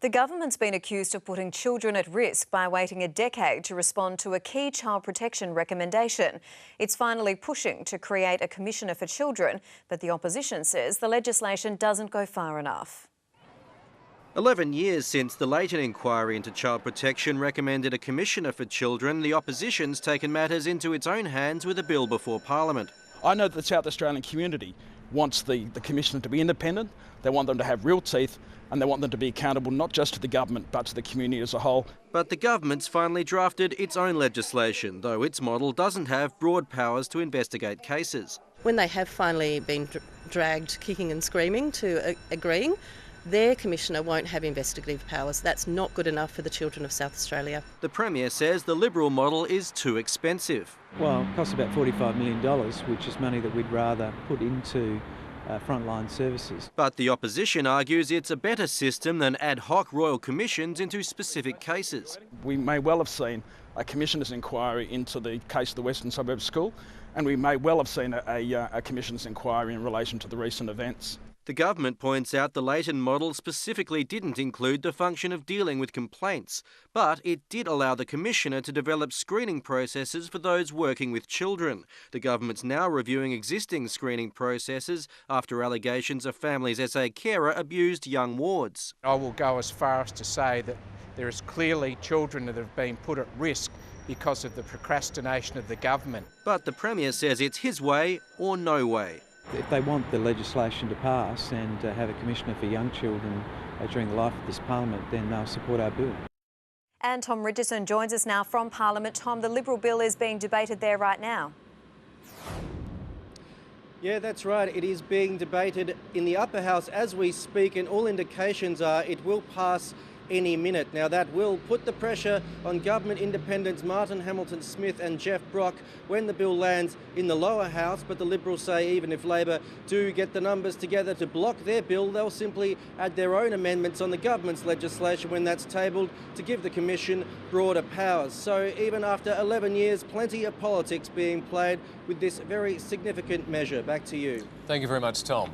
The government's been accused of putting children at risk by waiting a decade to respond to a key child protection recommendation. It's finally pushing to create a Commissioner for Children, but the opposition says the legislation doesn't go far enough. 11 years since the Leighton inquiry into child protection recommended a Commissioner for Children, the opposition's taken matters into its own hands with a bill before Parliament. I know that the South Australian community wants the Commissioner to be independent, they want them to have real teeth, and they want them to be accountable not just to the government but to the community as a whole. But the government's finally drafted its own legislation, though its model doesn't have broad powers to investigate cases. When they have finally been dragged kicking and screaming to agreeing, their Commissioner won't have investigative powers. That's not good enough for the children of South Australia. The Premier says the Liberal model is too expensive. Well, it costs about $45 million, which is money that we'd rather put into frontline services. But the opposition argues it's a better system than ad hoc royal commissions into specific cases. We may well have seen a Commissioner's inquiry into the case of the Western Suburbs School, and we may well have seen a Commissioner's inquiry in relation to the recent events. The government points out the Leighton model specifically didn't include the function of dealing with complaints, but it did allow the Commissioner to develop screening processes for those working with children. The government's now reviewing existing screening processes after allegations a family's SA carer abused young wards. I will go as far as to say that there is clearly children that have been put at risk because of the procrastination of the government. But the Premier says it's his way or no way. If they want the legislation to pass and have a Commissioner for Young Children during the life of this Parliament, then they'll support our bill. And Tom Richardson joins us now from Parliament. Tom, the Liberal bill is being debated there right now. Yeah, that's right. It is being debated in the upper house as we speak, and all indications are it will pass any minute. Now that will put the pressure on government independents Martin Hamilton-Smith and Jeff Brock when the bill lands in the lower house, but the Liberals say even if Labor do get the numbers together to block their bill, they'll simply add their own amendments on the government's legislation when that's tabled to give the Commission broader powers. So even after 11 years, plenty of politics being played with this very significant measure. Back to you. Thank you very much, Tom.